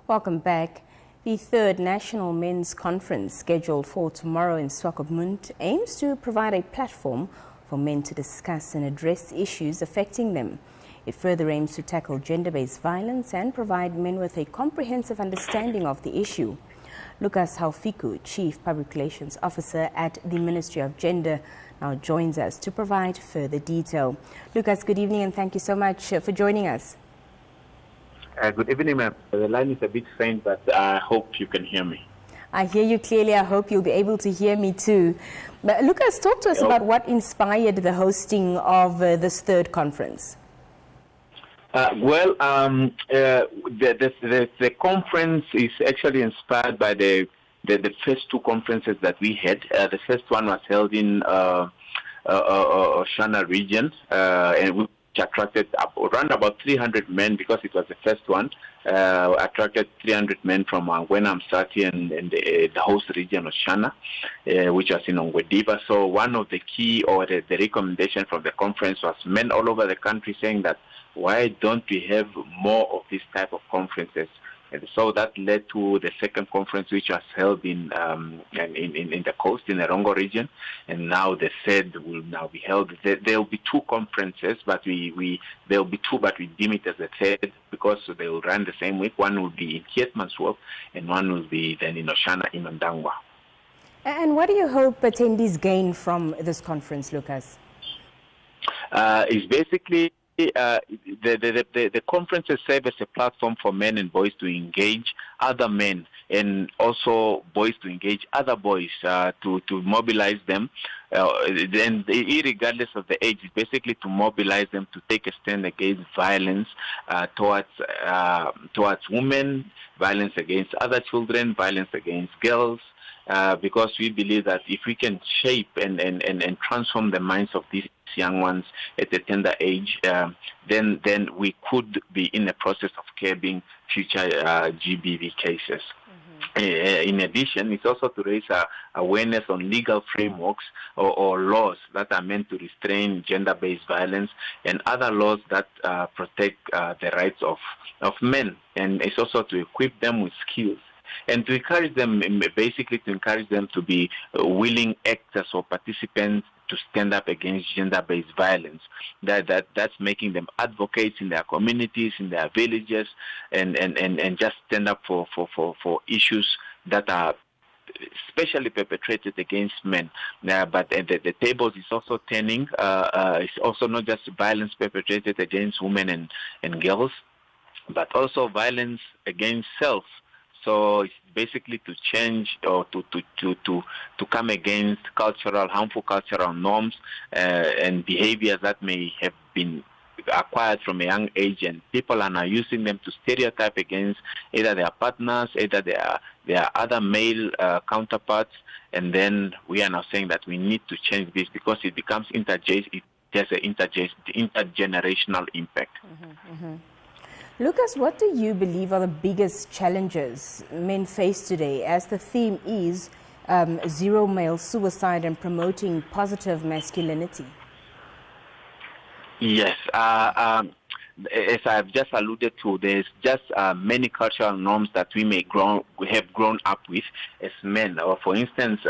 Welcome back. The third National Men's Conference, scheduled for tomorrow in Swakopmund, aims to provide a platform for men to discuss and address issues affecting them. It further aims to tackle gender-based violence and provide men with a comprehensive understanding of the issue. Lukas Haufiku, Chief Public Relations Officer at the Ministry of Gender, now joins us to provide further detail. Lukas, good evening and thank you so much for joining us. Good evening, ma'am. The line is a bit faint, but I hope you can hear me. I hear you clearly. I hope you'll be able to hear me too. But Lukas, talk to us about what inspired the hosting of this third conference. The conference is actually inspired by the first two conferences that we had. The first one was held in Shana region, and we attracted around about 300 men because it was the first one. Attracted 300 men from Ngwena, Msati, and the host region of Shana, which was in Ongwediva. So one of the key or the recommendation from the conference was men all over the country saying that why don't we have more of this type of conferences? And so that led to the second conference, which was held in the coast, in the Rongo region, and now the third will now be held. There will be two conferences, but there will be two, but we deem it as the third because they will run the same week. One will be in Keetmanshoop, and one will be then in Oshana in Ondangwa. And what do you hope attendees gain from this conference, Lukas? It's basically the conferences serve as a platform for men and boys to engage other men and also boys to engage other boys to mobilize them. Then, regardless of the age, basically to mobilize them to take a stand against violence towards women, violence against other children, violence against girls. Because we believe that if we can shape and transform the minds of these young ones at a tender age, then we could be in the process of curbing future GBV cases. Mm-hmm. In addition, it's also to raise awareness on legal frameworks or laws that are meant to restrain gender-based violence and other laws that protect the rights of men. And it's also to equip them with skills and to encourage them, basically to encourage them to be willing actors or participants to stand up against gender-based violence. That's making them advocates in their communities, in their villages, and just stand up for issues that are especially perpetrated against men. But the tables is also turning. It's also not just violence perpetrated against women and girls, but also violence against self. So it's basically to change or to come against harmful cultural norms and behaviors that may have been acquired from a young age, and people are now using them to stereotype against either their partners, either their other male counterparts. And then we are now saying that we need to change this because it becomes it has an intergenerational impact. Mm-hmm, mm-hmm. Lukas, what do you believe are the biggest challenges men face today as the theme is zero male suicide and promoting positive masculinity? Yes. As I've just alluded to, there's just many cultural norms that we have grown up with as men. Or for instance,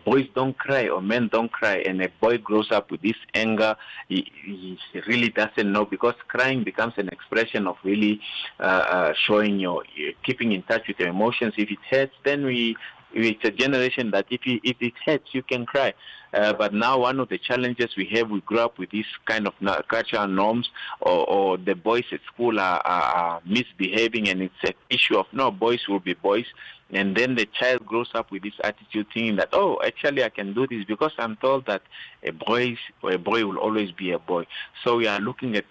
boys don't cry or men don't cry, and a boy grows up with this anger. He really doesn't know, because crying becomes an expression of really showing keeping in touch with your emotions. If it hurts, then it's a generation that if it hurts, you can cry. But now one of the challenges we grew up with this kind of cultural norms, or the boys at school are misbehaving, and it's an issue of no, boys will be boys. And then the child grows up with this attitude thinking that, oh, actually I can do this because I'm told that a boy will always be a boy. So we are looking at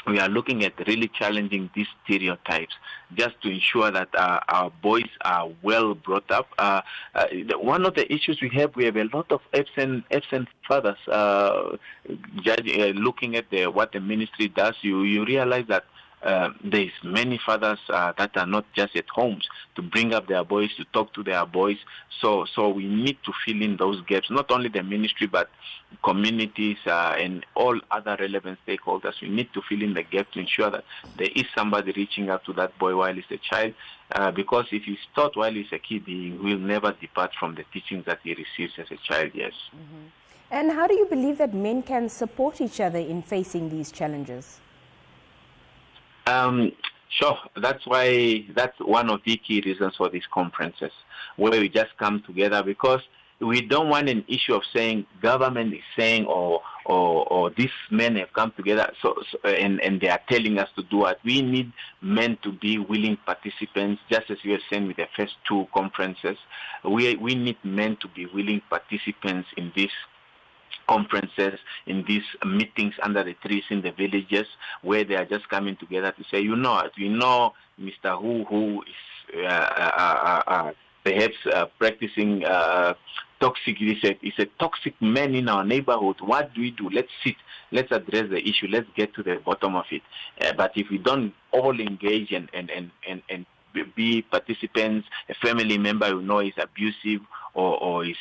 really challenging these stereotypes just to ensure that our boys are well brought up. One of the issues we have a lot of absent fathers. Looking at what the ministry does, you realize that there's many fathers that are not just at homes to bring up their boys, to talk to their boys. So we need to fill in those gaps, not only the ministry, but communities and all other relevant stakeholders. We need to fill in the gap to ensure that there is somebody reaching out to that boy while he's a child, because if he's taught while he's a kid, he will never depart from the teachings that he receives as a child, yes. Mm-hmm. And how do you believe that men can support each other in facing these challenges? Sure. That's one of the key reasons for these conferences, where we just come together, because we don't want an issue of saying government is saying or these men have come together and they are telling us to do what. We need men to be willing participants, just as you were saying with the first two conferences. We need men to be willing participants in this conferences, in these meetings under the trees in the villages, where they are just coming together to say, you know, Mr. Who is perhaps practicing toxic. It's a toxic man in our neighborhood. What do we do? Let's sit. Let's address the issue. Let's get to the bottom of it. But if we don't all engage and be participants, a family member who know is abusive or is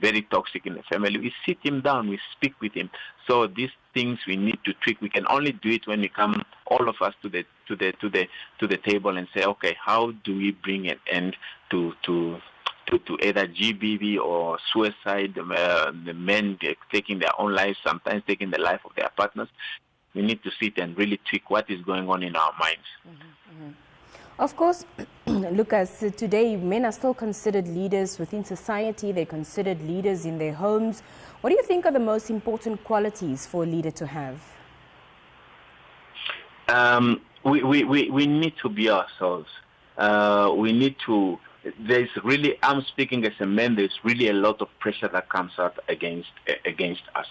very toxic in the family, we sit him down, we speak with him. So these things we need to tweak. We can only do it when we come, all of us, to the table and say, okay, how do we bring an end to either GBV or suicide, the men taking their own lives, sometimes taking the life of their partners. We need to sit and really tweak what is going on in our minds. Mm-hmm, mm-hmm. Of course, Lukas, today men are still considered leaders within society. They're considered leaders in their homes. What do you think are the most important qualities for a leader to have? We need to be ourselves. We need to. There's really, I'm speaking as a man, there's really a lot of pressure that comes out against us.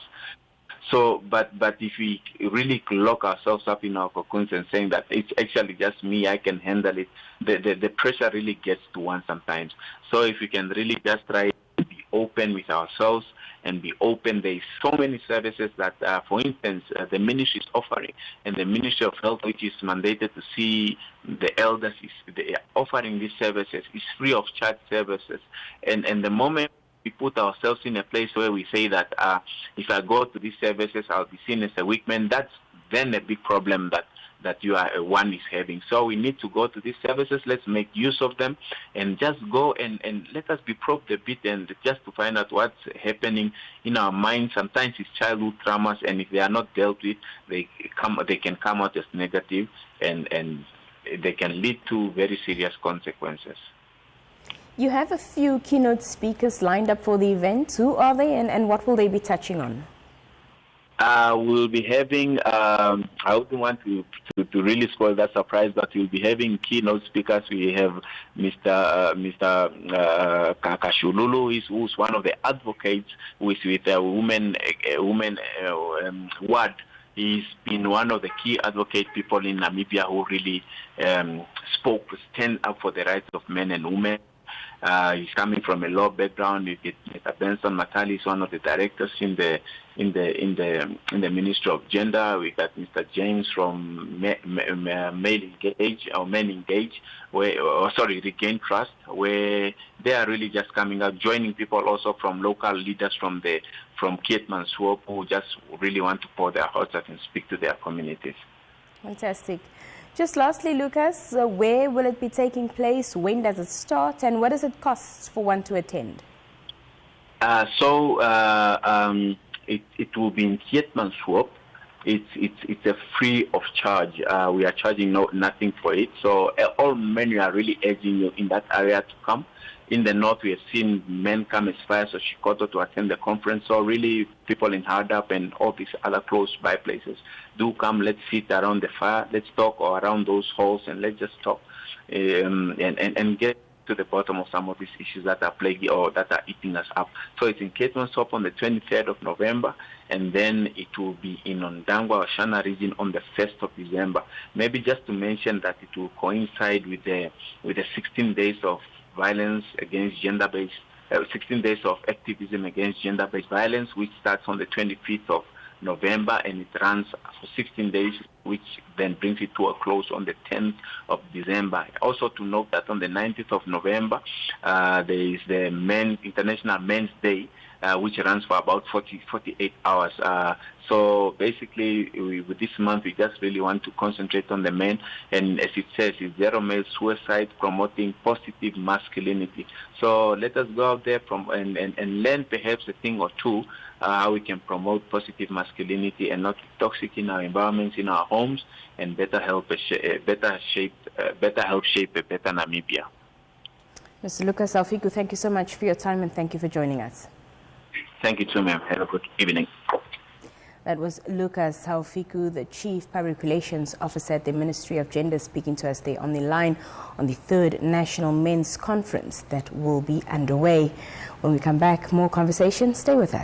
So, but if we really lock ourselves up in our cocoons and saying that it's actually just me, I can handle it, the pressure really gets to one sometimes. So if we can really just try to be open with ourselves and be open, there's so many services that, for instance, the ministry is offering, and the Ministry of Health, which is mandated to see the elders, is offering these services, is free of charge services, and the moment we put ourselves in a place where we say that if I go to these services, I'll be seen as a weak man, that's then a big problem that one is having. So we need to go to these services, let's make use of them, and just go and let us be probed a bit, and just to find out what's happening in our minds. Sometimes it's childhood traumas, and if they are not dealt with, they can come out as negative, and they can lead to very serious consequences. You have a few keynote speakers lined up for the event. Who are they, and what will they be touching on? We'll be having, I wouldn't want to really spoil that surprise, but we'll be having keynote speakers. We have Mr. Kakashululu, who's one of the advocates with a women ward. He's been one of the key advocate people in Namibia who really stand up for the rights of men and women. He's coming from a law background. Mr. Benson Matali is one of the directors in the Ministry of Gender. We got Mr. James from Men Engage, Regain Trust, where they are really just coming up, joining people also from local leaders from Keetmanshoop, who just really want to pour their hearts out and speak to their communities. Fantastic. Just lastly, Lukas, where will it be taking place? When does it start? And what does it cost for one to attend? It will be in Keetmanshoop. It's a free of charge. We are charging nothing for it. So all men, we are really urging you in that area to come. In the north, we have seen men come as far as Shikoto to attend the conference. So really, people in ROUNDUP and all these other close by places, do come. Let's sit around the fire. Let's talk, or around those halls, and let's just talk and get to the bottom of some of these issues that are plaguing or that are eating us up. So it's in Keetmanshoop on the 23rd of November, and then it will be in Ondangwa, Shana region, on the 1st of December. Maybe just to mention that it will coincide with the 16 days of violence against gender-based, 16 days of activism against gender-based violence, which starts on the 25th of November, and it runs for 16 days, which then brings it to a close on the 10th of December. Also to note that on the 19th of November, there is the International Men's Day, which runs for about 48 hours. So basically, with this month, we just really want to concentrate on the men. And as it says, it's zero male suicide, promoting positive masculinity. So let us go out there and learn perhaps a thing or two, how we can promote positive masculinity and not toxic in our environments, in our homes, and better help shape a better Namibia. Mr. Lukas Haufiku, thank you so much for your time, and thank you for joining us. Thank you too, ma'am. Have a good evening. That was Lukas Haufiku, the Chief Public Relations Officer at the Ministry of Gender, speaking to us there on the line on the 3rd National Men's Conference that will be underway. When we come back, more conversation. Stay with us.